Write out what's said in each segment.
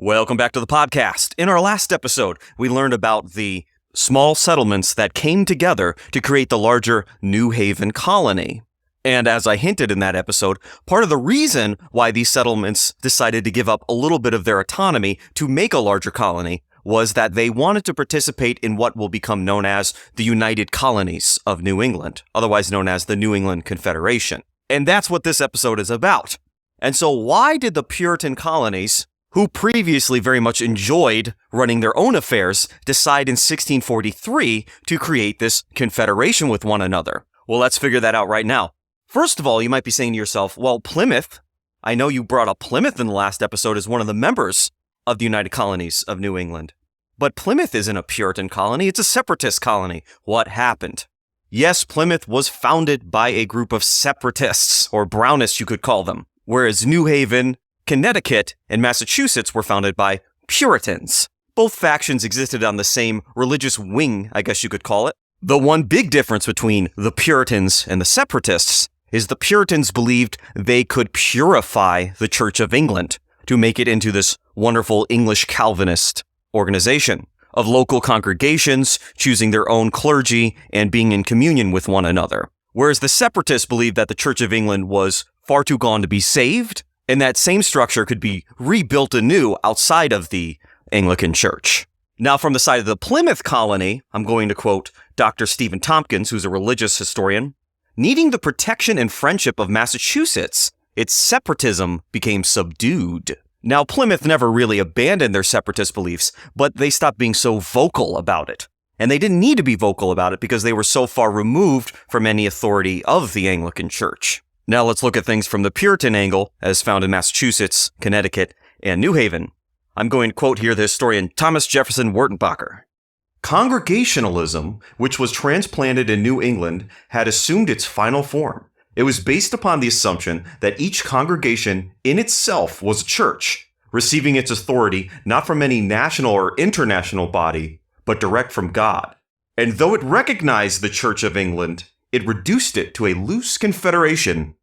Welcome back to the podcast. In our last episode, we learned about the small settlements that came together to create the larger New Haven colony. And as I hinted in that episode, part of the reason why these settlements decided to give up a little bit of their autonomy to make a larger colony was that they wanted to participate in what will become known as the United Colonies of New England, otherwise known as the New England Confederation. And that's what this episode is about. And so why did the Puritan colonies, who previously very much enjoyed running their own affairs, decide in 1643 to create this confederation with one another? Well, let's figure that out right now. First of all, you might be saying to yourself, well, Plymouth, I know you brought up Plymouth in the last episode as one of the members of the United Colonies of New England. But Plymouth isn't a Puritan colony, it's a separatist colony. What happened? Yes, Plymouth was founded by a group of separatists, or Brownists you could call them, whereas New Haven, Connecticut, and Massachusetts were founded by Puritans. Both factions existed on the same religious wing, I guess you could call it. The one big difference between the Puritans and the Separatists is the Puritans believed they could purify the Church of England to make it into this wonderful English Calvinist organization of local congregations choosing their own clergy and being in communion with one another. Whereas the Separatists believed that the Church of England was far too gone to be saved, and that same structure could be rebuilt anew outside of the Anglican Church. Now, from the side of the Plymouth colony, I'm going to quote Dr. Stephen Tompkins, who's a religious historian. Needing the protection and friendship of Massachusetts, its separatism became subdued. Now, Plymouth never really abandoned their separatist beliefs, but they stopped being so vocal about it. And they didn't need to be vocal about it because they were so far removed from any authority of the Anglican Church. Now let's look at things from the Puritan angle, as found in Massachusetts, Connecticut, and New Haven. I'm going to quote here the historian Thomas Jefferson Wertenbacher. Congregationalism, which was transplanted in New England, had assumed its final form. It was based upon the assumption that each congregation in itself was a church, receiving its authority not from any national or international body, but direct from God. And though it recognized the Church of England, it reduced it to a loose confederation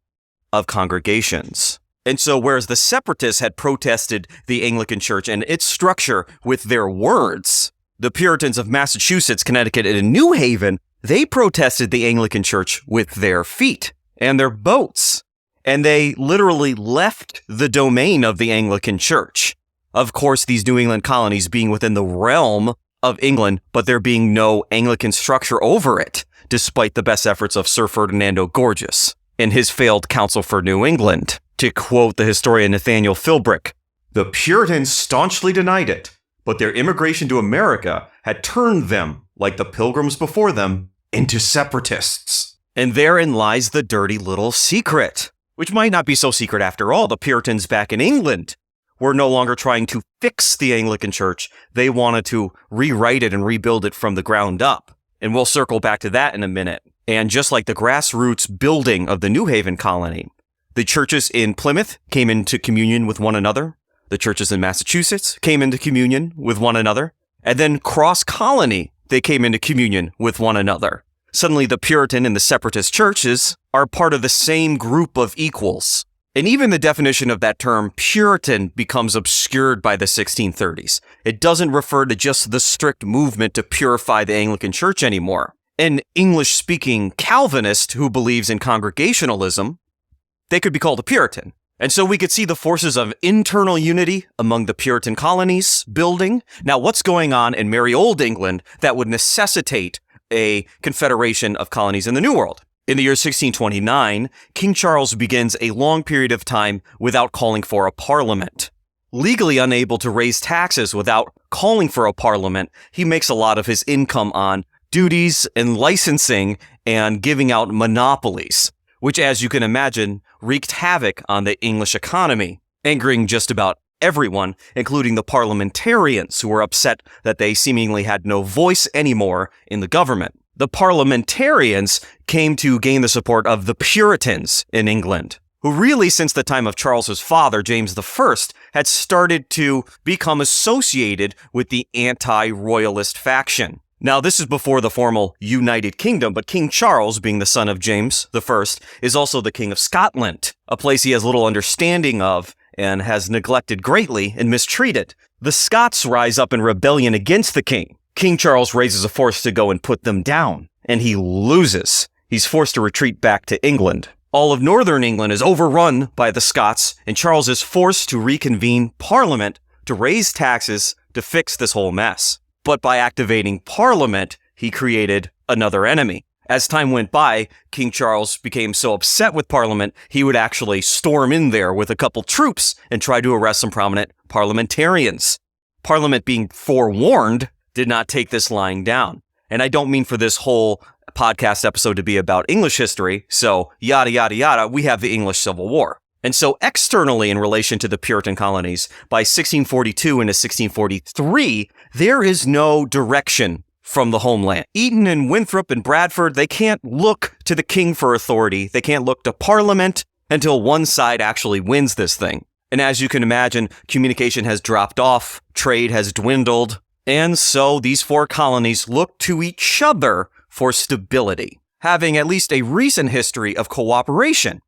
of congregations. And so whereas the separatists had protested the Anglican Church and its structure with their words, the Puritans of Massachusetts, Connecticut, and New Haven, they protested the Anglican Church with their feet and their boats. And they literally left the domain of the Anglican Church. Of course, these New England colonies being within the realm of England, but there being no Anglican structure over it, despite the best efforts of Sir Ferdinando Gorges and his failed Council for New England. To quote the historian Nathaniel Philbrick, the Puritans staunchly denied it, but their immigration to America had turned them, like the Pilgrims before them, into separatists. And therein lies the dirty little secret, which might not be so secret after all. The Puritans back in England were no longer trying to fix the Anglican Church. They wanted to rewrite it and rebuild it from the ground up. And we'll circle back to that in a minute. And just like the grassroots building of the New Haven colony, the churches in Plymouth came into communion with one another. The churches in Massachusetts came into communion with one another. And then cross-colony, they came into communion with one another. Suddenly, the Puritan and the separatist churches are part of the same group of equals. And even the definition of that term, Puritan, becomes obscured by the 1630s. It doesn't refer to just the strict movement to purify the Anglican Church anymore. An English-speaking Calvinist who believes in congregationalism, they could be called a Puritan. And so we could see the forces of internal unity among the Puritan colonies building. Now, what's going on in merry old England that would necessitate a confederation of colonies in the New World? In the year 1629, King Charles begins a long period of time without calling for a parliament. Legally unable to raise taxes without calling for a parliament, he makes a lot of his income on duties and licensing and giving out monopolies, which, as you can imagine, wreaked havoc on the English economy, angering just about everyone, including the parliamentarians who were upset that they seemingly had no voice anymore in the government. The parliamentarians came to gain the support of the Puritans in England, who really, since the time of Charles's father, James I, had started to become associated with the anti-royalist faction. Now, this is before the formal United Kingdom, but King Charles, being the son of James I, is also the King of Scotland, a place he has little understanding of and has neglected greatly and mistreated. The Scots rise up in rebellion against the king. King Charles raises a force to go and put them down, and he loses. He's forced to retreat back to England. All of northern England is overrun by the Scots, and Charles is forced to reconvene Parliament to raise taxes to fix this whole mess. But by activating Parliament, he created another enemy. As time went by, King Charles became so upset with Parliament, he would actually storm in there with a couple troops and try to arrest some prominent parliamentarians. Parliament, being forewarned, did not take this lying down. And I don't mean for this whole podcast episode to be about English history, so yada, yada, yada, we have the English Civil War. And so externally in relation to the Puritan colonies, by 1642 into 1643, there is no direction from the homeland. Eton and Winthrop and Bradford, they can't look to the king for authority. They can't look to Parliament until one side actually wins this thing. And as you can imagine, communication has dropped off, trade has dwindled, and so these four colonies look to each other for stability, having at least a recent history of cooperation.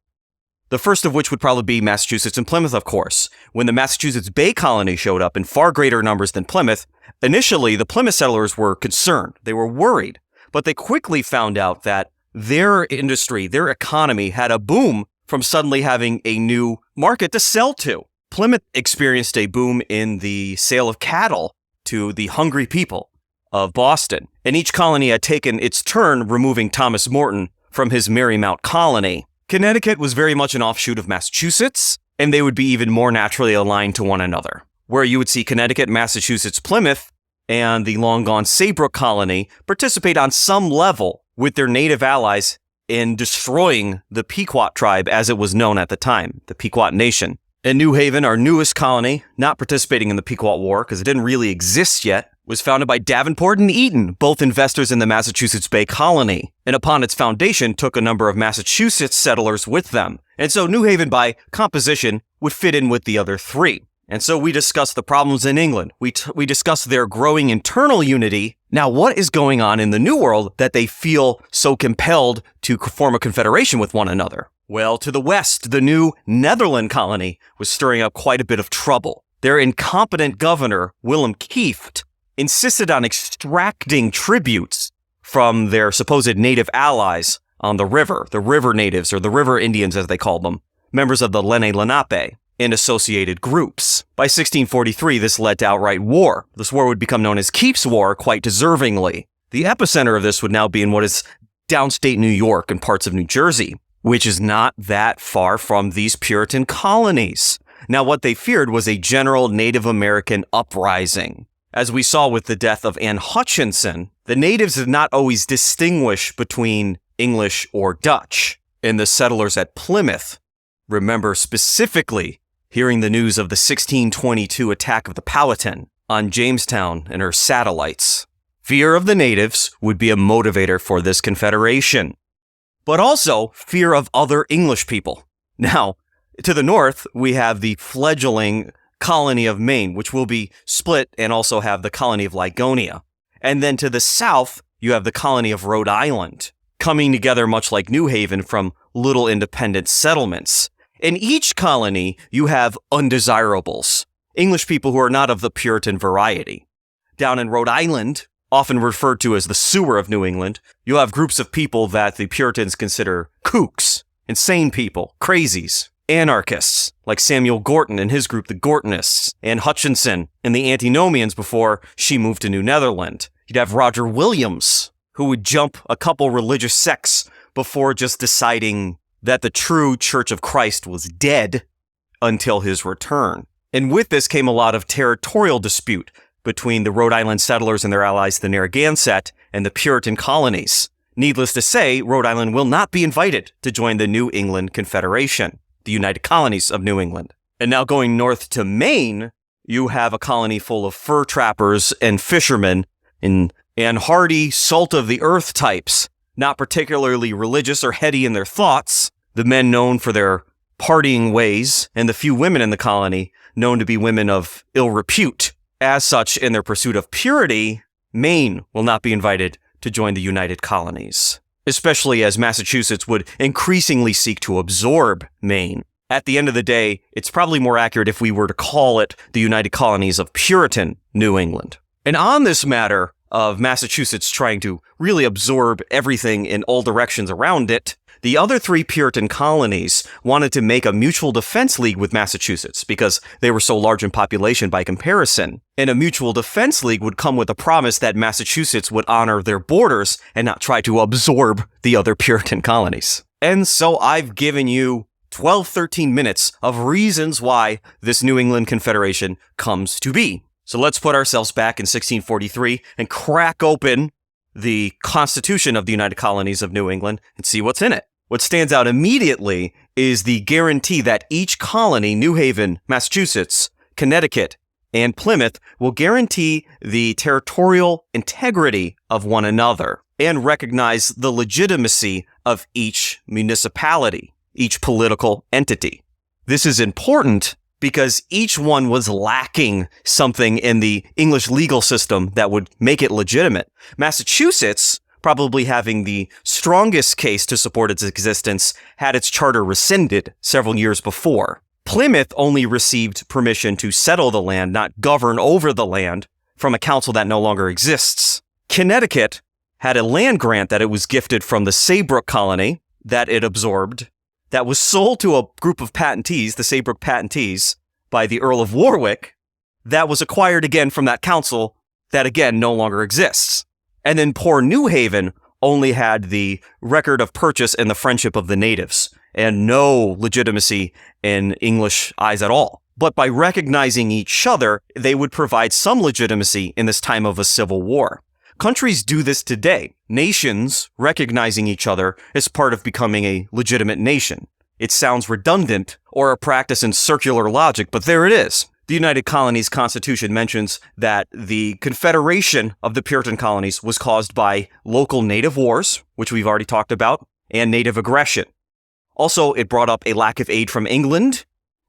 The first of which would probably be Massachusetts and Plymouth, of course. When the Massachusetts Bay Colony showed up in far greater numbers than Plymouth, initially the Plymouth settlers were concerned. They were worried, but they quickly found out that their industry, their economy had a boom from suddenly having a new market to sell to. Plymouth experienced a boom in the sale of cattle to the hungry people of Boston, and each colony had taken its turn removing Thomas Morton from his Marymount colony. Connecticut was very much an offshoot of Massachusetts, and they would be even more naturally aligned to one another, where you would see Connecticut, Massachusetts, Plymouth, and the long-gone Saybrook colony participate on some level with their native allies in destroying the Pequot tribe as it was known at the time, the Pequot Nation. And New Haven, our newest colony, not participating in the Pequot War because it didn't really exist yet, was founded by Davenport and Eaton, both investors in the Massachusetts Bay Colony, and upon its foundation took a number of Massachusetts settlers with them. And so New Haven, by composition, would fit in with the other three. And so we discussed the problems in England. We discussed their growing internal unity. Now, what is going on in the New World that they feel so compelled to form a confederation with one another? Well, to the west, the new Netherland colony was stirring up quite a bit of trouble. Their incompetent governor, Willem Kieft, insisted on extracting tributes from their supposed native allies on the river natives, or the river Indians as they called them, members of the Lenni Lenape and associated groups. By 1643, this led to outright war. This war would become known as Kief's War quite deservingly. The epicenter of this would now be in what is downstate New York and parts of New Jersey, which is not that far from these Puritan colonies. Now, what they feared was a general Native American uprising. As we saw with the death of Anne Hutchinson, the natives did not always distinguish between English or Dutch. And the settlers at Plymouth remember specifically hearing the news of the 1622 attack of the Powhatan on Jamestown and her satellites. Fear of the natives would be a motivator for this confederation, but also fear of other English people. Now, to the north, we have the fledgling colony of Maine, which will be split and also have the colony of Ligonia. And then to the south, you have the colony of Rhode Island, coming together much like New Haven from little independent settlements. In each colony, you have undesirables, English people who are not of the Puritan variety. Down in Rhode Island, often referred to as the sewer of New England, you have groups of people that the Puritans consider kooks, insane people, crazies, anarchists, like Samuel Gorton and his group, the Gortonists, and Hutchinson and the Antinomians before she moved to New Netherland. You'd have Roger Williams, who would jump a couple religious sects before just deciding that the true Church of Christ was dead until his return. And with this came a lot of territorial dispute between the Rhode Island settlers and their allies, the Narragansett, and the Puritan colonies. Needless to say, Rhode Island will not be invited to join the New England Confederation, the United Colonies of New England. And now going north to Maine, you have a colony full of fur trappers and fishermen and hardy, salt-of-the-earth types, not particularly religious or heady in their thoughts, the men known for their partying ways, and the few women in the colony known to be women of ill repute. As such, in their pursuit of purity, Maine will not be invited to join the United Colonies, especially as Massachusetts would increasingly seek to absorb Maine. At the end of the day, it's probably more accurate if we were to call it the United Colonies of Puritan New England. And on this matter of Massachusetts trying to really absorb everything in all directions around it, the other 3 Puritan colonies wanted to make a mutual defense league with Massachusetts because they were so large in population by comparison. And a mutual defense league would come with a promise that Massachusetts would honor their borders and not try to absorb the other Puritan colonies. And so I've given you 13 minutes of reasons why this New England Confederation comes to be. So let's put ourselves back in 1643 and crack open the Constitution of the United Colonies of New England and see what's in it. What stands out immediately is the guarantee that each colony, New Haven, Massachusetts, Connecticut, and Plymouth, will guarantee the territorial integrity of one another and recognize the legitimacy of each municipality, each political entity. This is important because each one was lacking something in the English legal system that would make it legitimate. Massachusetts, probably having the strongest case to support its existence, had its charter rescinded several years before. Plymouth only received permission to settle the land, not govern over the land, from a council that no longer exists. Connecticut had a land grant that it was gifted from the Saybrook colony that it absorbed, that was sold to a group of patentees, the Saybrook patentees, by the Earl of Warwick, that was acquired again from that council that again no longer exists. And then poor New Haven only had the record of purchase and the friendship of the natives, and no legitimacy in English eyes at all. But by recognizing each other, they would provide some legitimacy in this time of a civil war. Countries do this today. Nations recognizing each other is part of becoming a legitimate nation. It sounds redundant or a practice in circular logic, but there it is. The United Colonies Constitution mentions that the Confederation of the Puritan colonies was caused by local native wars, which we've already talked about, and native aggression. Also, it brought up a lack of aid from England,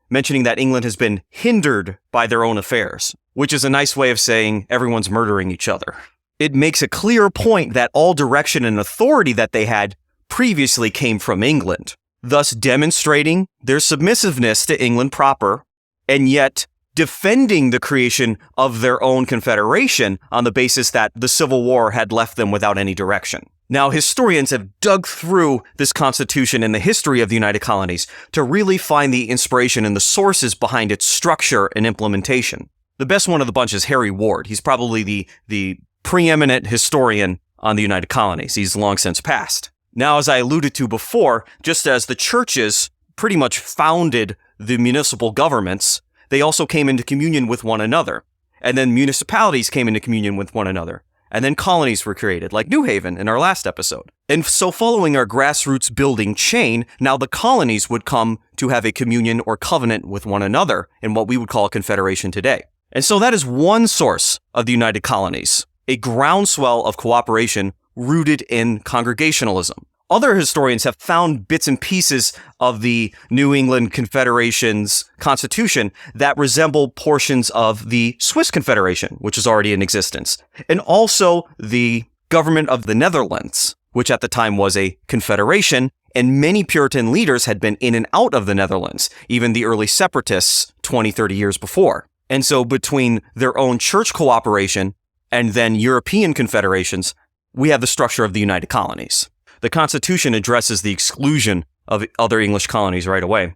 mentioning that England has been hindered by their own affairs, which is a nice way of saying everyone's murdering each other. It makes a clear point that all direction and authority that they had previously came from England, thus demonstrating their submissiveness to England proper, and yet defending the creation of their own confederation on the basis that the Civil War had left them without any direction. Now, historians have dug through this constitution and the history of the United Colonies to really find the inspiration and the sources behind its structure and implementation. The best one of the bunch is Harry Ward. He's probably the preeminent historian on the United Colonies. He's long since passed. Now, as I alluded to before, just as the churches pretty much founded the municipal governments, they also came into communion with one another. And then municipalities came into communion with one another. And then colonies were created, like New Haven in our last episode. And so following our grassroots building chain, now the colonies would come to have a communion or covenant with one another in what we would call a confederation today. And so that is one source of the United Colonies, a groundswell of cooperation rooted in congregationalism. Other historians have found bits and pieces of the New England Confederation's constitution that resemble portions of the Swiss Confederation, which is already in existence, and also the government of the Netherlands, which at the time was a confederation, and many Puritan leaders had been in and out of the Netherlands, even the early separatists 20, 30 years before. And so between their own church cooperation and then European confederations, we have the structure of the United Colonies. The Constitution addresses the exclusion of other English colonies right away.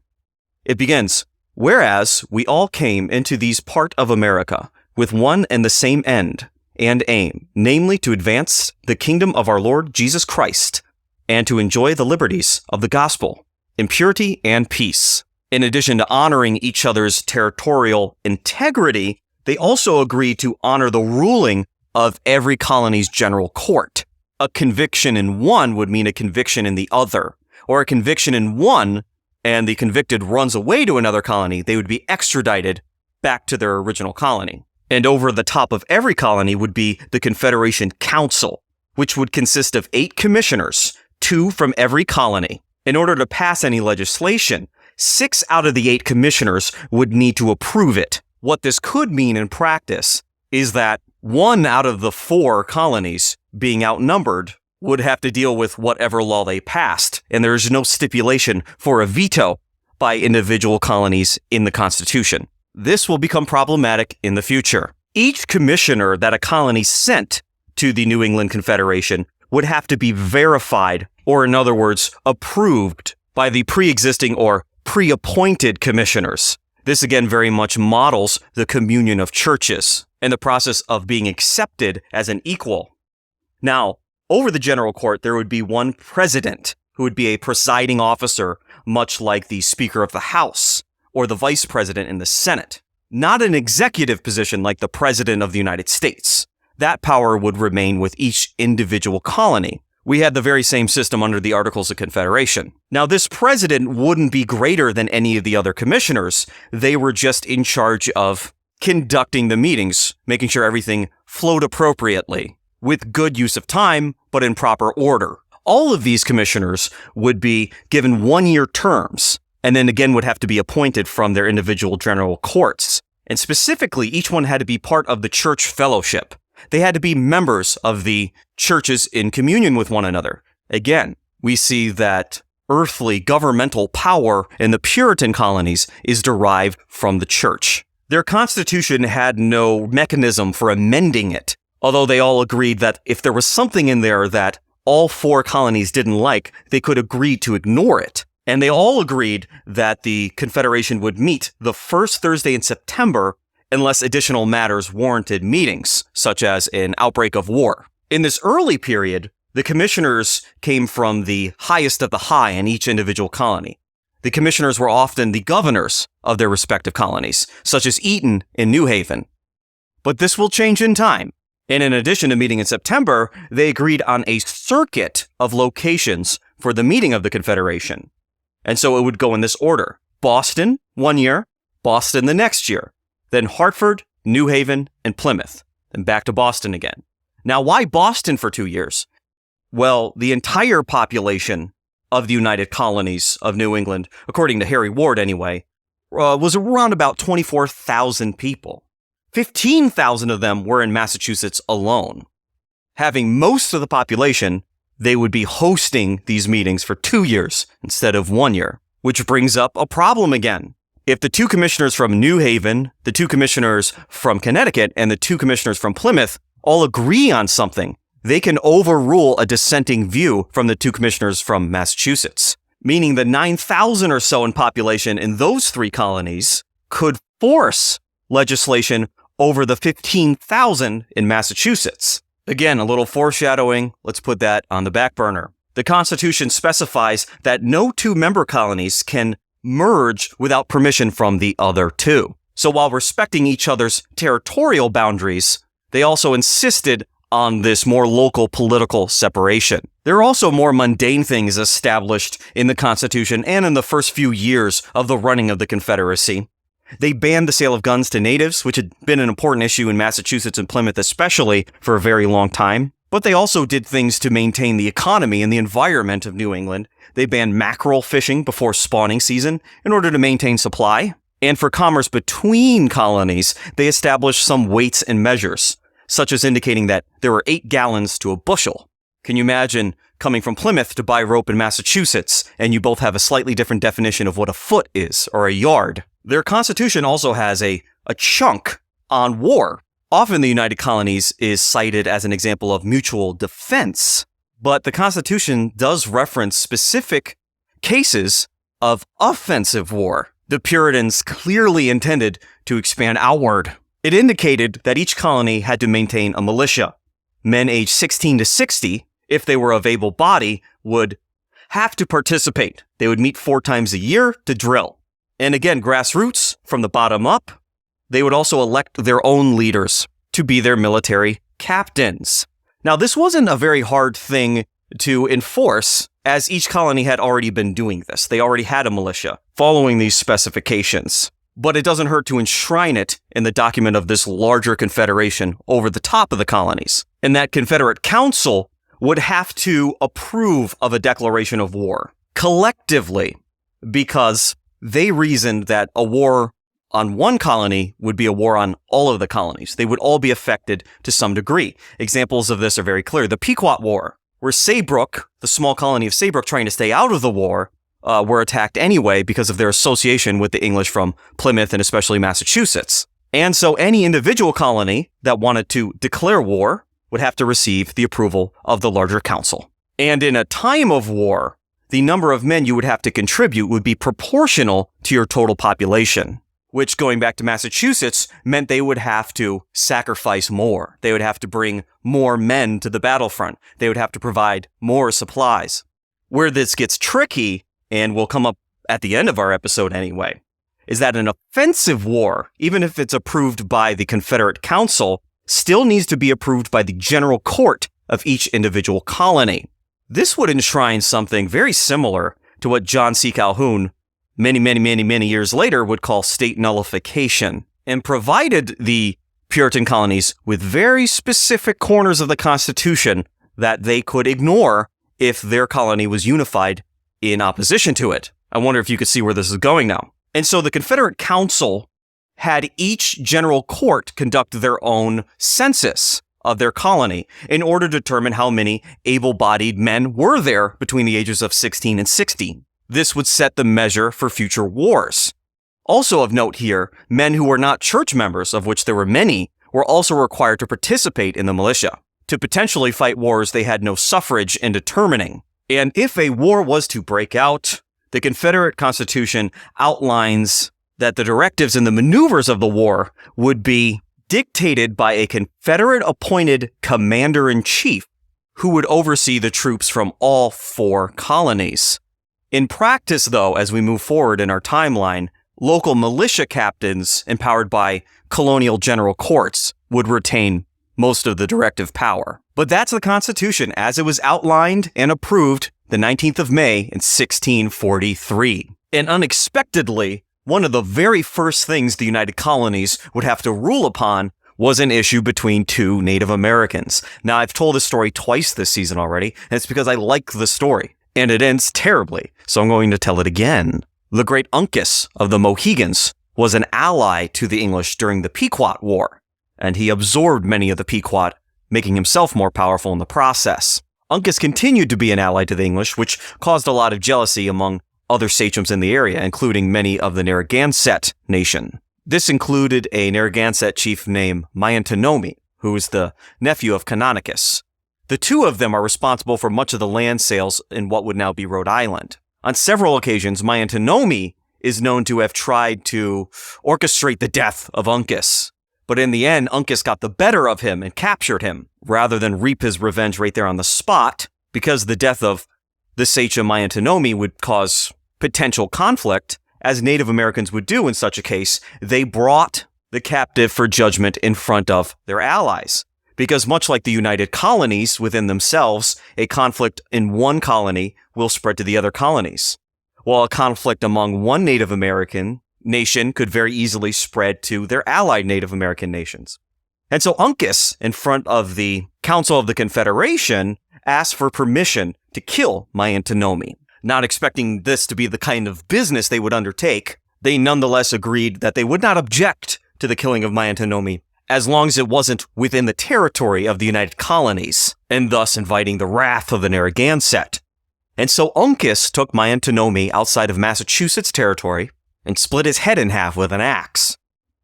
It begins, "Whereas we all came into these part of America with one and the same end and aim, namely to advance the kingdom of our Lord Jesus Christ and to enjoy the liberties of the gospel in purity and peace." In addition to honoring each other's territorial integrity, they also agreed to honor the ruling of every colony's general court. A conviction in one would mean a conviction in the other, or a conviction in one and the convicted runs away to another colony, they would be extradited back to their original colony. And over the top of every colony would be the Confederation Council, which would consist of 8 commissioners, 2 from every colony. In order to pass any legislation, 6 out of the 8 commissioners would need to approve it. What this could mean in practice is that 1 out of the 4 colonies, being outnumbered, would have to deal with whatever law they passed, and there is no stipulation for a veto by individual colonies in the Constitution. This will become problematic in the future. Each commissioner that a colony sent to the New England Confederation would have to be verified, or in other words, approved by the pre-existing or pre-appointed commissioners. This again very much models the communion of churches and the process of being accepted as an equal. Now, over the general court, there would be one president who would be a presiding officer, much like the Speaker of the House or the Vice President in the Senate. Not an executive position like the President of the United States. That power would remain with each individual colony. We had the very same system under the Articles of Confederation. Now, this president wouldn't be greater than any of the other commissioners. They were just in charge of conducting the meetings, making sure everything flowed appropriately, with good use of time, but in proper order. All of these commissioners would be given one-year terms, and then again would have to be appointed from their individual general courts. And specifically, each one had to be part of the church fellowship. They had to be members of the churches in communion with one another. Again, we see that earthly governmental power in the Puritan colonies is derived from the church. Their constitution had no mechanism for amending it, although they all agreed that if there was something in there that all 4 colonies didn't like, they could agree to ignore it. And they all agreed that the Confederation would meet the first Thursday in September unless additional matters warranted meetings, such as an outbreak of war. In this early period, the commissioners came from the highest of the high in each individual colony. The commissioners were often the governors of their respective colonies, such as Eton in New Haven. But this will change in time. And in addition to meeting in September, they agreed on a circuit of locations for the meeting of the Confederation. And so it would go in this order. Boston, 1 year. Boston the next year. Then Hartford, New Haven, and Plymouth. Then back to Boston again. Now, why Boston for 2 years? Well, the entire population of the United Colonies of New England, according to Harry Ward anyway, was around about 24,000 people. 15,000 of them were in Massachusetts alone. Having most of the population, they would be hosting these meetings for 2 years instead of 1 year, which brings up a problem again. If the 2 commissioners from New Haven, the 2 commissioners from Connecticut, and the 2 commissioners from Plymouth all agree on something, they can overrule a dissenting view from the 2 commissioners from Massachusetts, meaning the 9,000 or so in population in those 3 colonies could force legislation over the 15,000 in Massachusetts. Again, a little foreshadowing. Let's put that on the back burner. The Constitution specifies that no 2 member colonies can merge without permission from the other 2. So while respecting each other's territorial boundaries, they also insisted on this more local political separation. There are also more mundane things established in the Constitution and in the first few years of the running of the Confederacy. They banned the sale of guns to natives, which had been an important issue in Massachusetts and Plymouth especially for a very long time. But they also did things to maintain the economy and the environment of New England. They banned mackerel fishing before spawning season in order to maintain supply. And for commerce between colonies, they established some weights and measures, such as indicating that there were 8 gallons to a bushel. Can you imagine coming from Plymouth to buy rope in Massachusetts, and you both have a slightly different definition of what a foot is, or a yard? Their constitution also has a chunk on war. Often the United Colonies is cited as an example of mutual defense, but the Constitution does reference specific cases of offensive war. The Puritans clearly intended to expand outward. It indicated that each colony had to maintain a militia. Men aged 16 to 60, if they were of able body, would have to participate. They would meet 4 times a year to drill. And again, grassroots, from the bottom up, they would also elect their own leaders to be their military captains. Now, this wasn't a very hard thing to enforce, as each colony had already been doing this. They already had a militia following these specifications. But it doesn't hurt to enshrine it in the document of this larger confederation over the top of the colonies. And that Confederate Council would have to approve of a declaration of war collectively, because they reasoned that a war on one colony would be a war on all of the colonies. They would all be affected to some degree. Examples of this are very clear. The Pequot War, where Saybrook, the small colony of Saybrook trying to stay out of the war, were attacked anyway because of their association with the English from Plymouth and especially Massachusetts. And so any individual colony that wanted to declare war would have to receive the approval of the larger council. And in a time of war, the number of men you would have to contribute would be proportional to your total population, which, going back to Massachusetts, meant they would have to sacrifice more. They would have to bring more men to the battlefront. They would have to provide more supplies. Where this gets tricky, and will come up at the end of our episode anyway, is that an offensive war, even if it's approved by the Confederate Council, still needs to be approved by the general court of each individual colony. This would enshrine something very similar to what John C. Calhoun, many years later, would call state nullification, and provided the Puritan colonies with very specific corners of the Constitution that they could ignore if their colony was unified in opposition to it. I wonder if you could see where this is going now. And so the Confederate Council had each general court conduct their own census of their colony in order to determine how many able-bodied men were there between the ages of 16 and 60. This would set the measure for future wars. Also of note here, men who were not church members, of which there were many, were also required to participate in the militia, to potentially fight wars they had no suffrage in determining. And if a war was to break out, the Confederate Constitution outlines that the directives and the maneuvers of the war would be dictated by a Confederate-appointed commander-in-chief who would oversee the troops from all 4 colonies. In practice, though, as we move forward in our timeline, local militia captains empowered by colonial general courts would retain most of the directive power. But that's the Constitution as it was outlined and approved the 19th of May in 1643. And unexpectedly, one of the very first things the United Colonies would have to rule upon was an issue between 2 Native Americans. Now, I've told this story twice this season already, and it's because I like the story. And it ends terribly, so I'm going to tell it again. The great Uncas of the Mohegans was an ally to the English during the Pequot War, and he absorbed many of the Pequot, making himself more powerful in the process. Uncas continued to be an ally to the English, which caused a lot of jealousy among other sachems in the area, including many of the Narragansett nation. This included a Narragansett chief named Miantonomi, who was the nephew of Canonicus. The 2 of them are responsible for much of the land sales in what would now be Rhode Island. On several occasions, Miantonomi is known to have tried to orchestrate the death of Uncas. But in the end, Uncas got the better of him and captured him, rather than reap his revenge right there on the spot, because the death of the sachem Miantonomi would cause potential conflict. As Native Americans would do in such a case, they brought the captive for judgment in front of their allies. Because much like the United Colonies within themselves, a conflict in one colony will spread to the other colonies, while a conflict among one Native American nation could very easily spread to their allied Native American nations. And so Uncas, in front of the Council of the Confederation, asked for permission to kill Miantonomi. Not expecting this to be the kind of business they would undertake, they nonetheless agreed that they would not object to the killing of Miantonomi as long as it wasn't within the territory of the United Colonies, and thus inviting the wrath of the Narragansett. And so Uncas took Miantonomi outside of Massachusetts territory and split his head in half with an axe,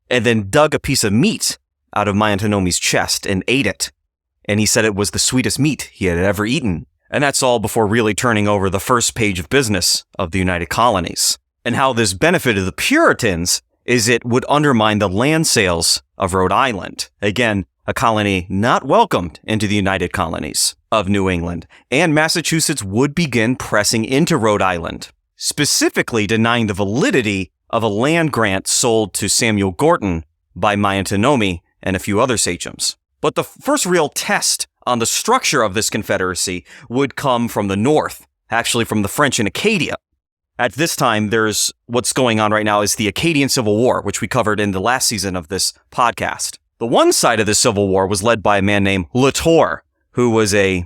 and then dug a piece of meat out of Miantonomi's chest and ate it. And he said it was the sweetest meat he had ever eaten. And that's all before really turning over the first page of business of the United Colonies. And how this benefited the Puritans is it would undermine the land sales of Rhode Island. Again, a colony not welcomed into the United Colonies of New England. And Massachusetts would begin pressing into Rhode Island, specifically denying the validity of a land grant sold to Samuel Gorton by Miantonomi and a few other sachems. But the first real test on the structure of this confederacy would come from the north, actually from the French in Acadia. At this time, there's what's going on right now is the Acadian Civil War, which we covered in the last season of this podcast. The one side of the Civil War was led by a man named La Tour, who was a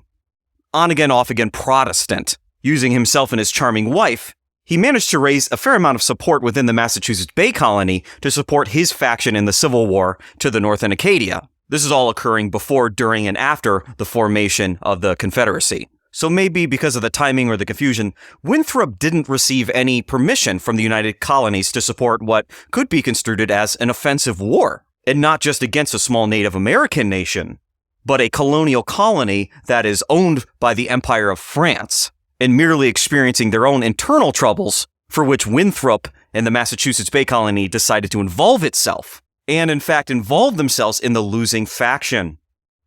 on-again, off-again Protestant. Using himself and his charming wife, he managed to raise a fair amount of support within the Massachusetts Bay Colony to support his faction in the Civil War to the north in Acadia. This is all occurring before, during, and after the formation of the Confederacy. So maybe because of the timing or the confusion, Winthrop didn't receive any permission from the United Colonies to support what could be construed as an offensive war, and not just against a small Native American nation, but a colonial colony that is owned by the Empire of France, and merely experiencing their own internal troubles for which Winthrop and the Massachusetts Bay Colony decided to involve itself, and in fact involved themselves in the losing faction.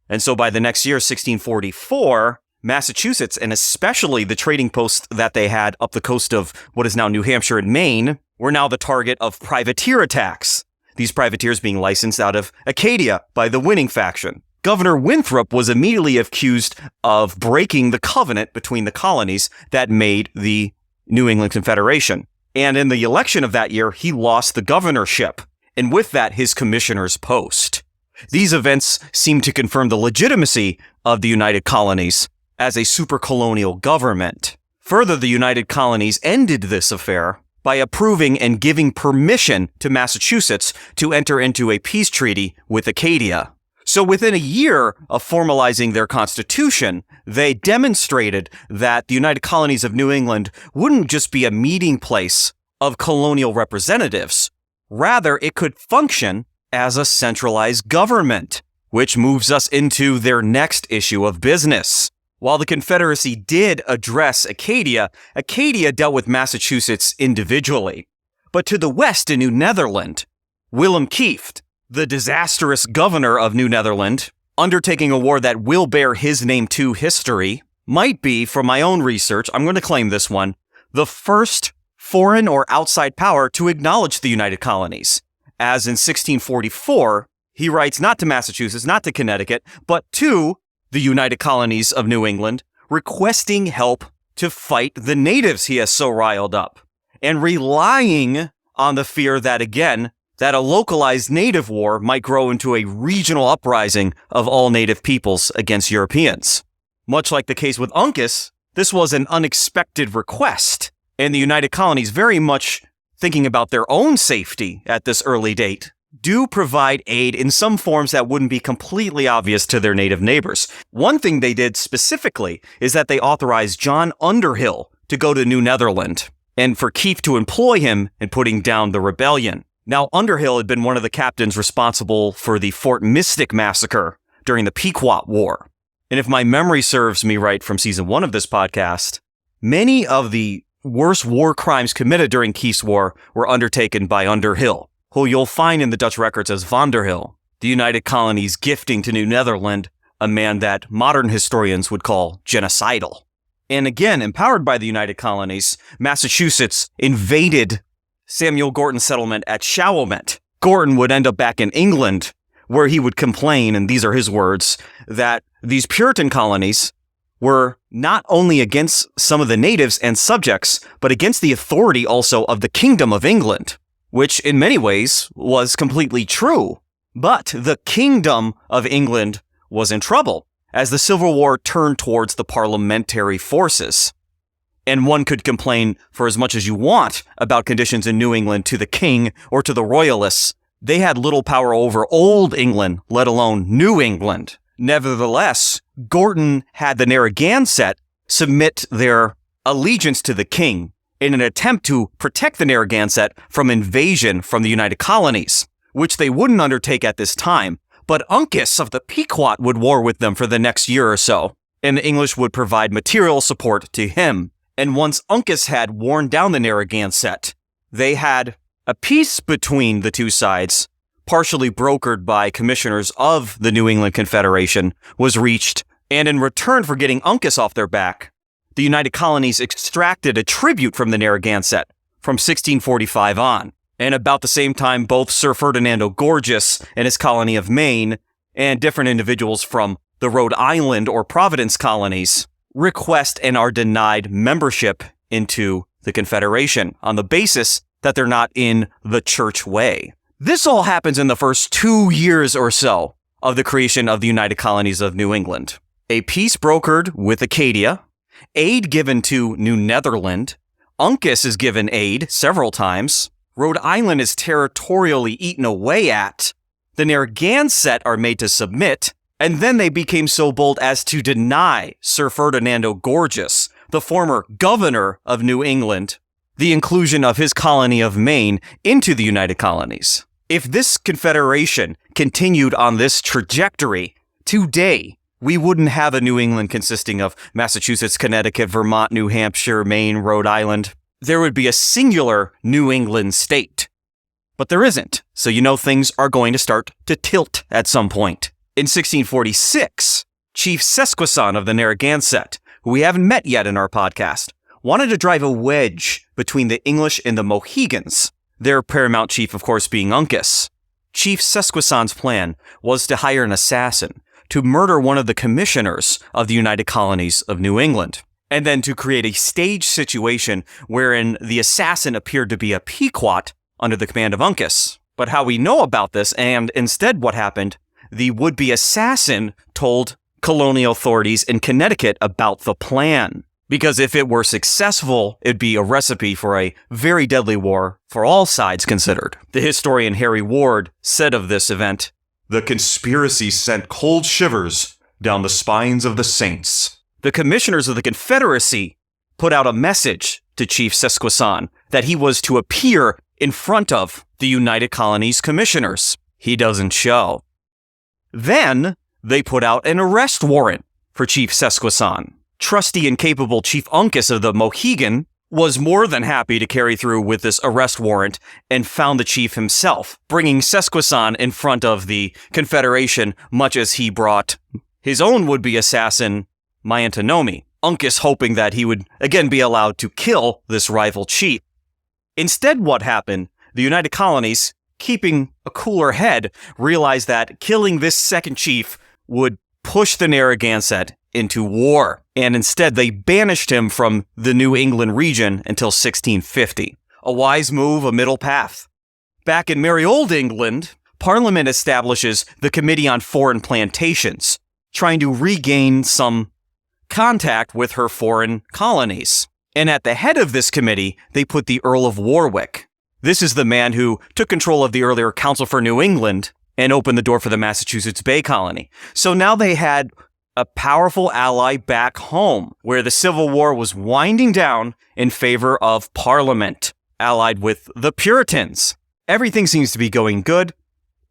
And so by the next year, 1644, Massachusetts, and especially the trading posts that they had up the coast of what is now New Hampshire and Maine, were now the target of privateer attacks, these privateers being licensed out of Acadia by the winning faction. Governor Winthrop was immediately accused of breaking the covenant between the colonies that made the New England Confederation. And in the election of that year, he lost the governorship, and with that, his commissioner's post. These events seem to confirm the legitimacy of the United Colonies as a super-colonial government. Further, the United Colonies ended this affair by approving and giving permission to Massachusetts to enter into a peace treaty with Acadia. So within a year of formalizing their constitution, they demonstrated that the United Colonies of New England wouldn't just be a meeting place of colonial representatives. Rather, it could function as a centralized government, which moves us into their next issue of business. While the Confederacy did address Acadia, Acadia dealt with Massachusetts individually. But to the west in New Netherland, Willem Kieft, the disastrous governor of New Netherland, undertaking a war that will bear his name to history, might be, from my own research, I'm going to claim this one, the first foreign or outside power to acknowledge the United Colonies. As in 1644, he writes not to Massachusetts, not to Connecticut, but to the United Colonies of New England, requesting help to fight the natives he has so riled up, and relying on the fear that, again, that a localized native war might grow into a regional uprising of all native peoples against Europeans. Much like the case with Uncas, this was an unexpected request, and the United Colonies, very much thinking about their own safety at this early date, do provide aid in some forms that wouldn't be completely obvious to their native neighbors. One thing they did specifically is that they authorized John Underhill to go to New Netherland, and for Kieft to employ him in putting down the rebellion. Now, Underhill had been one of the captains responsible for the Fort Mystic massacre during the Pequot War. And if my memory serves me right from season 1 of this podcast, many of the worst war crimes committed during Kieft's War were undertaken by Underhill, who you'll find in the Dutch records as Vanderhill, the United Colonies gifting to New Netherland a man that modern historians would call genocidal. And again, empowered by the United Colonies, Massachusetts invaded Samuel Gorton's settlement at Shawomet. Gorton would end up back in England, where he would complain, and these are his words, that these Puritan colonies were not only against some of the natives and subjects, but against the authority also of the Kingdom of England, which in many ways was completely true. But the Kingdom of England was in trouble as the Civil War turned towards the parliamentary forces. And one could complain for as much as you want about conditions in New England to the king or to the royalists. They had little power over Old England, let alone New England. Nevertheless, Gorton had the Narragansett submit their allegiance to the king in an attempt to protect the Narragansett from invasion from the United Colonies, which they wouldn't undertake at this time. But Uncas of the Pequot would war with them for the next year or so, and the English would provide material support to him. And once Uncas had worn down the Narragansett, they had a peace between the two sides, partially brokered by commissioners of the New England Confederation, was reached, and in return for getting Uncas off their back, the United Colonies extracted a tribute from the Narragansett from 1645 on. And about the same time, both Sir Ferdinando Gorges and his colony of Maine and different individuals from the Rhode Island or Providence colonies request and are denied membership into the Confederation on the basis that they're not in the church way. This all happens in the first 2 years or so of the creation of the United Colonies of New England. A peace brokered with Acadia, aid given to New Netherland, Uncas is given aid several times, Rhode Island is territorially eaten away at, the Narragansett are made to submit, And then they became so bold as to deny Sir Ferdinando Gorges, the former governor of New England, the inclusion of his colony of Maine into the United Colonies. If this Confederation continued on this trajectory, today we wouldn't have a New England consisting of Massachusetts, Connecticut, Vermont, New Hampshire, Maine, Rhode Island. There would be a singular New England state. But there isn't, so you know things are going to start to tilt at some point. In 1646, Chief Sesqueson of the Narragansett, who we haven't met yet in our podcast, wanted to drive a wedge between the English and the Mohegans, their paramount chief, of course, being Uncas. Chief Sesqueson's plan was to hire an assassin to murder one of the commissioners of the United Colonies of New England, and then to create a staged situation wherein the assassin appeared to be a Pequot under the command of Uncas. But how we know about this, and instead what happened, the would-be assassin told colonial authorities in Connecticut about the plan. Because if it were successful, it'd be a recipe for a very deadly war for all sides considered. The historian Harry Ward said of this event, "The conspiracy sent cold shivers down the spines of the saints." The commissioners of the Confederacy put out a message to Chief Sesqueson that he was to appear in front of the United Colonies commissioners. He doesn't show. Then they put out an arrest warrant for Chief Sesqueson. Trusty and capable Chief Uncas of the Mohegan was more than happy to carry through with this arrest warrant and found the chief himself, bringing Sesqueson in front of the Confederation much as he brought his own would-be assassin, Miantonomi, Uncas hoping that he would again be allowed to kill this rival chief. Instead, what happened, the United Colonies, keeping a cooler head, realized that killing this second chief would push the Narragansett into war, and instead they banished him from the New England region until 1650. A wise move, a middle path. Back in merry old England, Parliament establishes the Committee on Foreign Plantations, trying to regain some contact with her foreign colonies. And at the head of this committee, they put the Earl of Warwick. This is the man who took control of the earlier Council for New England and opened the door for the Massachusetts Bay Colony. So now they had a powerful ally back home, where the Civil War was winding down in favor of Parliament, allied with the Puritans. Everything seems to be going good.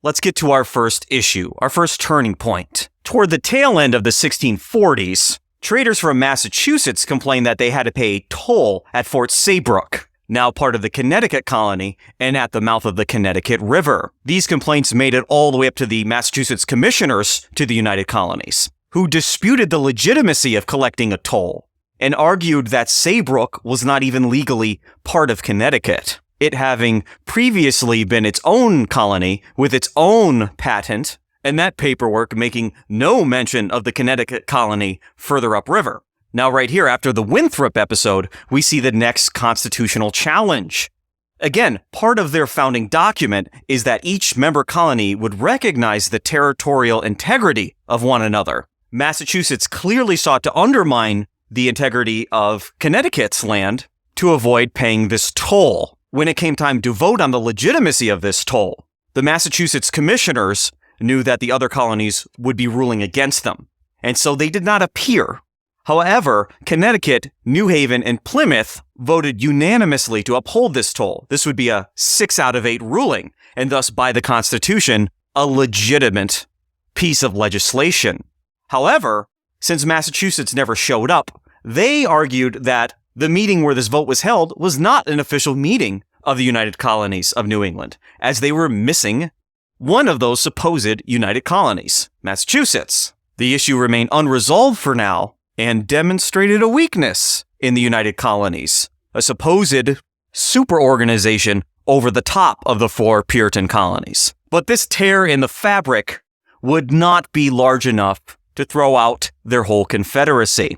Let's get to our first issue, our first turning point. Toward the tail end of the 1640s, traders from Massachusetts complained that they had to pay a toll at Fort Saybrook, now part of the Connecticut colony and at the mouth of the Connecticut River. These complaints made it all the way up to the Massachusetts commissioners to the United Colonies, who disputed the legitimacy of collecting a toll and argued that Saybrook was not even legally part of Connecticut, it having previously been its own colony with its own patent, and that paperwork making no mention of the Connecticut colony further upriver. Now right here, after the Winthrop episode, we see the next constitutional challenge. Again, part of their founding document is that each member colony would recognize the territorial integrity of one another. Massachusetts clearly sought to undermine the integrity of Connecticut's land to avoid paying this toll. When it came time to vote on the legitimacy of this toll, the Massachusetts commissioners knew that the other colonies would be ruling against them, and so they did not appear. However, Connecticut, New Haven, and Plymouth voted unanimously to uphold this toll. This would be a 6 out of 8 ruling, and thus, by the Constitution, a legitimate piece of legislation. However, since Massachusetts never showed up, they argued that the meeting where this vote was held was not an official meeting of the United Colonies of New England, as they were missing one of those supposed United Colonies, Massachusetts. The issue remained unresolved for now, and demonstrated a weakness in the United Colonies, a supposed superorganization over the top of the 4 Puritan colonies. But this tear in the fabric would not be large enough to throw out their whole confederacy.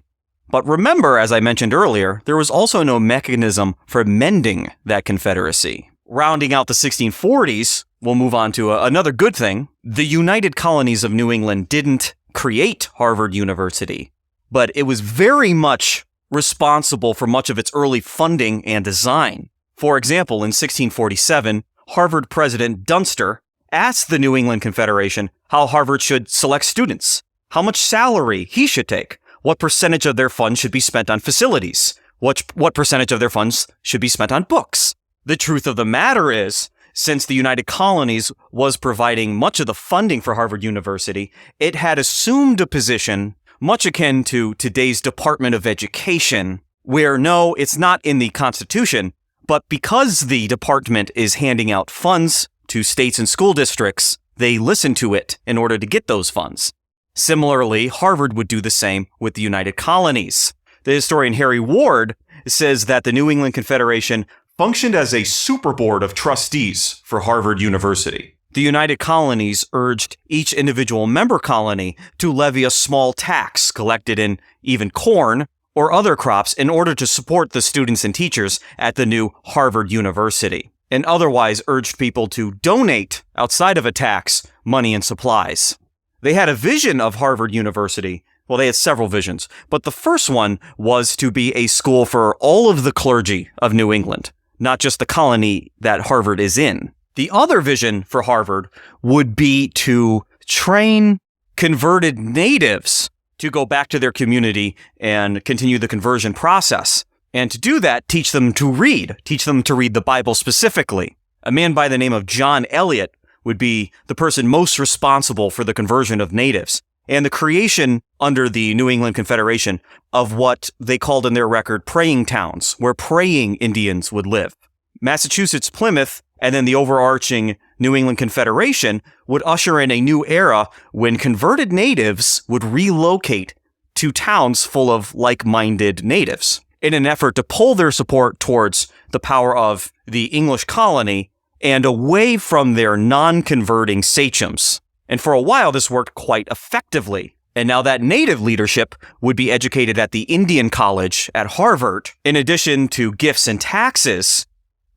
But remember, as I mentioned earlier, there was also no mechanism for mending that confederacy. Rounding out the 1640s, we'll move on to another good thing. The United Colonies of New England didn't create Harvard University, but it was very much responsible for much of its early funding and design. For example, in 1647, Harvard President Dunster asked the New England Confederation how Harvard should select students, how much salary he should take, what percentage of their funds should be spent on facilities, what percentage of their funds should be spent on books. The truth of the matter is, since the United Colonies was providing much of the funding for Harvard University, it had assumed a position much akin to today's Department of Education, where no, it's not in the Constitution, but because the department is handing out funds to states and school districts, they listen to it in order to get those funds. Similarly, Harvard would do the same with the United Colonies. The historian Harry Ward says that the New England Confederation functioned as a super board of trustees for Harvard University. The United Colonies urged each individual member colony to levy a small tax collected in even corn or other crops in order to support the students and teachers at the new Harvard University, and otherwise urged people to donate, outside of a tax, money and supplies. They had a vision of Harvard University. Well, they had several visions, but the first one was to be a school for all of the clergy of New England, not just the colony that Harvard is in. The other vision for Harvard would be to train converted natives to go back to their community and continue the conversion process. And to do that, teach them to read the Bible specifically. A man by the name of John Eliot would be the person most responsible for the conversion of natives and the creation under the New England Confederation of what they called in their record praying towns, where praying Indians would live. Massachusetts, Plymouth, and then the overarching New England Confederation would usher in a new era when converted natives would relocate to towns full of like-minded natives in an effort to pull their support towards the power of the English colony and away from their non-converting sachems. And for a while, this worked quite effectively. And now that native leadership would be educated at the Indian College at Harvard. In addition to gifts and taxes,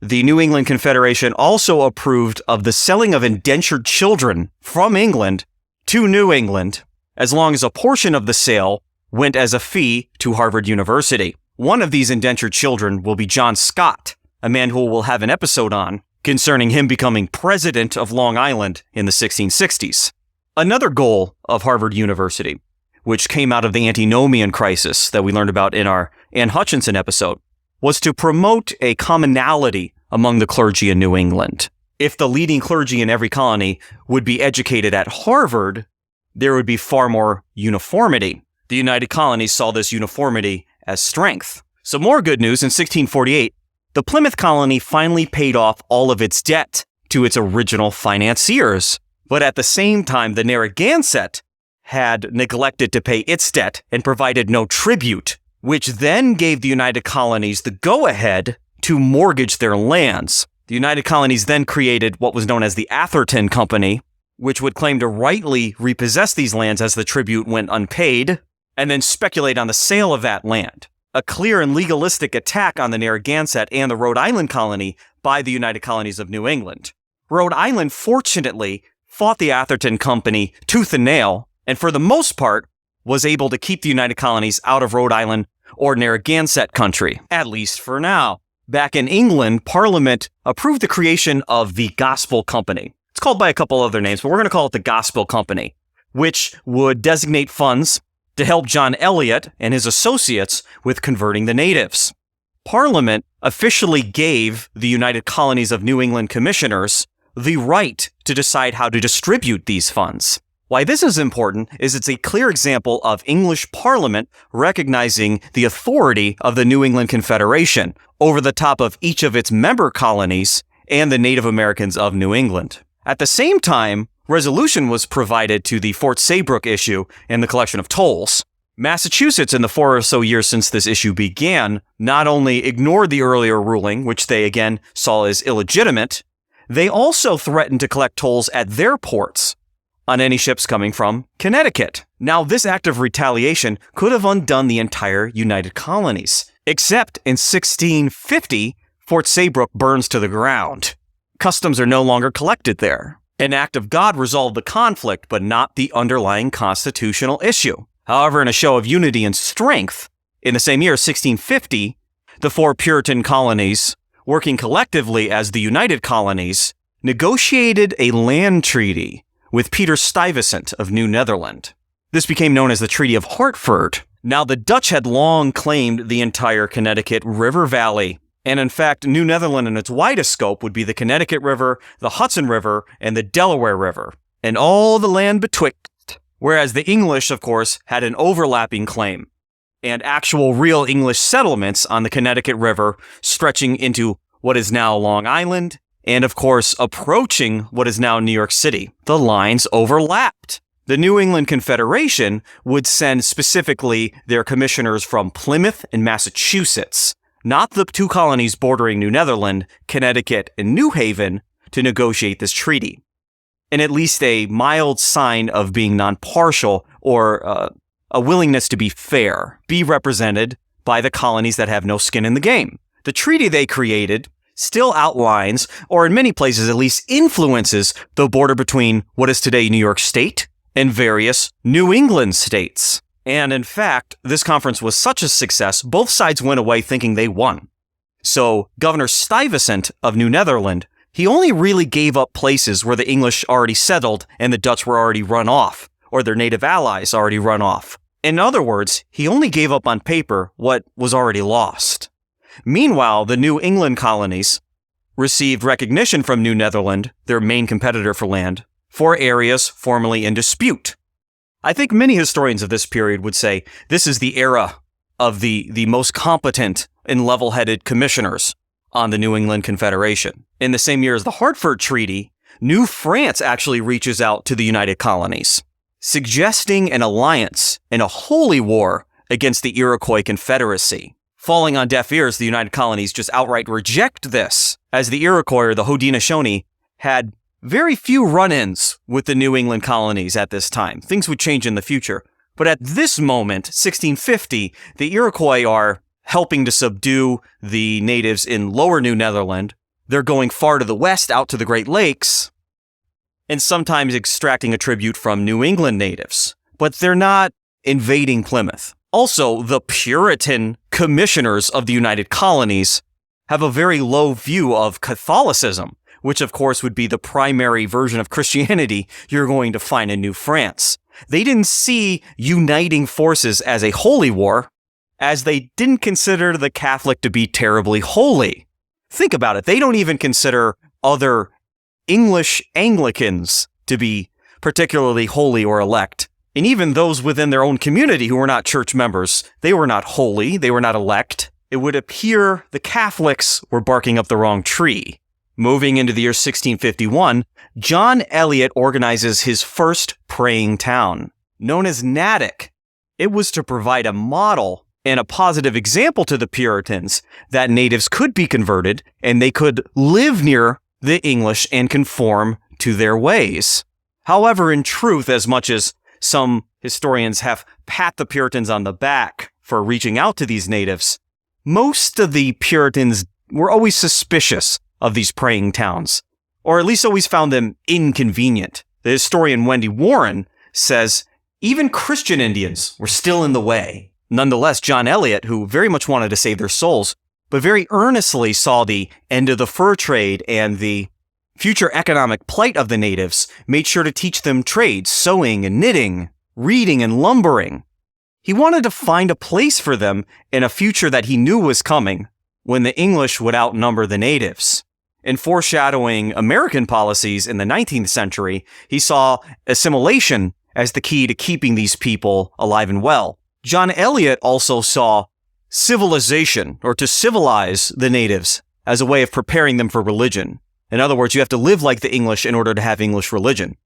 the New England Confederation also approved of the selling of indentured children from England to New England, as long as a portion of the sale went as a fee to Harvard University. One of these indentured children will be John Scott, a man who we'll have an episode on, concerning him becoming president of Long Island in the 1660s. Another goal of Harvard University, which came out of the antinomian crisis that we learned about in our Anne Hutchinson episode, was to promote a commonality among the clergy in New England. If the leading clergy in every colony would be educated at Harvard, there would be far more uniformity. The United Colonies saw this uniformity as strength. Some more good news: in 1648, the Plymouth colony finally paid off all of its debt to its original financiers. But at the same time, the Narragansett had neglected to pay its debt and provided no tribute, which then gave the United Colonies the go-ahead to mortgage their lands. The United Colonies then created what was known as the Atherton Company, which would claim to rightly repossess these lands as the tribute went unpaid, and then speculate on the sale of that land. A clear and legalistic attack on the Narragansett and the Rhode Island colony by the United Colonies of New England. Rhode Island, fortunately, fought the Atherton Company tooth and nail, and for the most part, was able to keep the United Colonies out of Rhode Island or Narragansett country, at least for now. Back in England, Parliament approved the creation of the Gospel Company. It's called by a couple other names, but we're going to call it the Gospel Company, which would designate funds to help John Eliot and his associates with converting the natives. Parliament officially gave the United Colonies of New England commissioners the right to decide how to distribute these funds. Why this is important is it's a clear example of English Parliament recognizing the authority of the New England Confederation over the top of each of its member colonies and the Native Americans of New England. At the same time, resolution was provided to the Fort Saybrook issue and the collection of tolls. Massachusetts, in the 4 or so years since this issue began, not only ignored the earlier ruling, which they again saw as illegitimate, they also threatened to collect tolls at their ports on any ships coming from Connecticut. Now, this act of retaliation could have undone the entire United Colonies, except in 1650, Fort Saybrook burns to the ground. Customs are no longer collected there. An act of God resolved the conflict, but not the underlying constitutional issue. However, in a show of unity and strength, in the same year, 1650, the 4 Puritan colonies, working collectively as the United Colonies, negotiated a land treaty with Peter Stuyvesant of New Netherland. This became known as the Treaty of Hartford. Now, the Dutch had long claimed the entire Connecticut River Valley, and in fact, New Netherland in its widest scope would be the Connecticut River, the Hudson River, and the Delaware River, and all the land betwixt, whereas the English, of course, had an overlapping claim, and actual real English settlements on the Connecticut River stretching into what is now Long Island, and of course, approaching what is now New York City. The lines overlapped. The New England Confederation would send specifically their commissioners from Plymouth and Massachusetts, not the two colonies bordering New Netherland, Connecticut, and New Haven, to negotiate this treaty. And at least a mild sign of being non-partial or a willingness to be fair, be represented by the colonies that have no skin in the game. The treaty they created still outlines, or in many places at least influences, the border between what is today New York State and various New England states. And in fact, this conference was such a success, both sides went away thinking they won. So Governor Stuyvesant of New Netherland, he only really gave up places where the English already settled and the Dutch were already run off, or their native allies already run off. In other words, he only gave up on paper what was already lost. Meanwhile, the New England colonies received recognition from New Netherland, their main competitor for land, for areas formerly in dispute. I think many historians of this period would say this is the era of the most competent and level-headed commissioners on the New England Confederation. In the same year as the Hartford Treaty, New France actually reaches out to the United Colonies, suggesting an alliance in a holy war against the Iroquois Confederacy. Falling on deaf ears, the United Colonies just outright reject this, as the Iroquois, or the Haudenosaunee, had very few run-ins with the New England colonies at this time. Things would change in the future. But at this moment, 1650, the Iroquois are helping to subdue the natives in lower New Netherland. They're going far to the west, out to the Great Lakes, and sometimes extracting a tribute from New England natives. But they're not invading Plymouth. Also, the Puritan commissioners of the United Colonies have a very low view of Catholicism, which of course would be the primary version of Christianity you're going to find in New France. They didn't see uniting forces as a holy war, as they didn't consider the Catholic to be terribly holy. Think about it. They don't even consider other English Anglicans to be particularly holy or elect. And even those within their own community who were not church members, they were not holy, they were not elect. It would appear the Catholics were barking up the wrong tree. Moving into the year 1651, John Eliot organizes his first praying town, known as Natick. It was to provide a model and a positive example to the Puritans that natives could be converted and they could live near the English and conform to their ways. However, in truth, as much as some historians have pat the Puritans on the back for reaching out to these natives, most of the Puritans were always suspicious of these praying towns, or at least always found them inconvenient. The historian Wendy Warren says even Christian Indians were still in the way. Nonetheless, John Eliot, who very much wanted to save their souls, but very earnestly saw the end of the fur trade and the future economic plight of the natives, made sure to teach them trades, sewing and knitting, reading and lumbering. He wanted to find a place for them in a future that he knew was coming, when the English would outnumber the natives. In foreshadowing American policies in the 19th century, he saw assimilation as the key to keeping these people alive and well. John Eliot also saw civilization, or to civilize the natives, as a way of preparing them for religion. In other words, you have to live like the English in order to have English religion.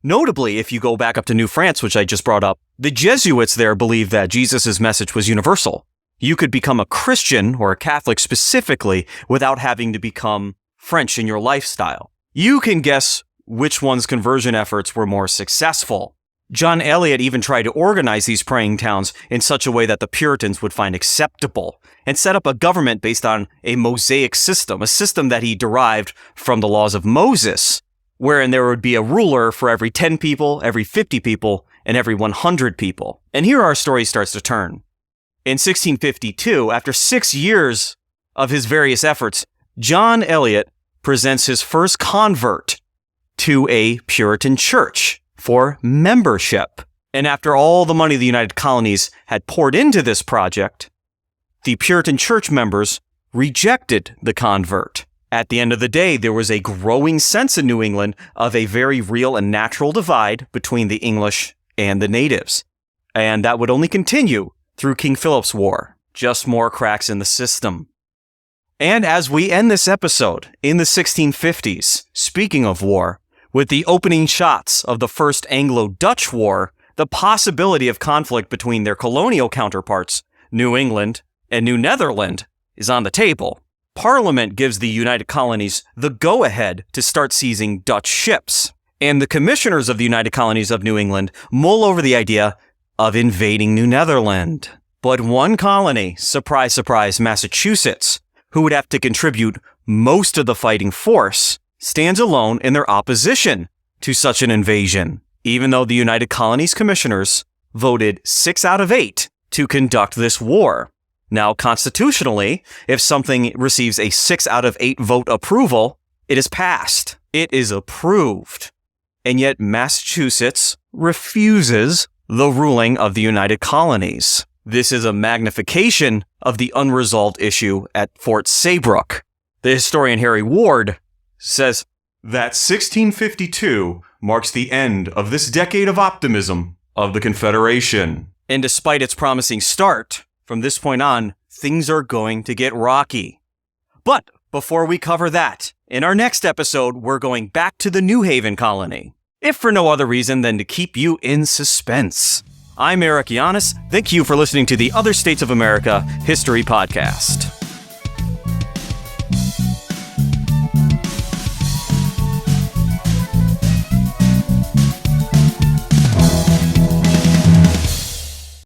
Notably, if you go back up to New France, which I just brought up, the Jesuits there believed that Jesus' message was universal. You could become a Christian, or a Catholic specifically, without having to become French in your lifestyle. You can guess which one's conversion efforts were more successful. John Eliot even tried to organize these praying towns in such a way that the Puritans would find acceptable, and set up a government based on a Mosaic system, a system that he derived from the laws of Moses, wherein there would be a ruler for every 10 people, every 50 people, and every 100 people. And here our story starts to turn. In 1652, after 6 years of his various efforts, John Eliot presents his first convert to a Puritan church for membership. And after all the money the United Colonies had poured into this project, the Puritan church members rejected the convert. At the end of the day, there was a growing sense in New England of a very real and natural divide between the English and the natives. And that would only continue through King Philip's War. Just more cracks in the system. And as we end this episode in the 1650s, speaking of war, with the opening shots of the First Anglo-Dutch War, the possibility of conflict between their colonial counterparts, New England and New Netherland, is on the table. Parliament gives the United Colonies the go-ahead to start seizing Dutch ships, and the commissioners of the United Colonies of New England mull over the idea of invading New Netherland. But one colony, surprise, surprise, Massachusetts, who would have to contribute most of the fighting force, stands alone in their opposition to such an invasion, even though the United Colonies commissioners voted 6 out of 8 to conduct this war. Now, constitutionally, if something receives a 6 out of 8 vote approval, it is passed. It is approved. And yet Massachusetts refuses the ruling of the United Colonies. This is a magnification of the unresolved issue at Fort Saybrook. The historian Harry Ward says that 1652 marks the end of this decade of optimism of the Confederation. And despite its promising start, from this point on, things are going to get rocky. But before we cover that, in our next episode, we're going back to the New Haven colony, if for no other reason than to keep you in suspense. I'm Eric Giannis. Thank you for listening to the Other States of America History Podcast.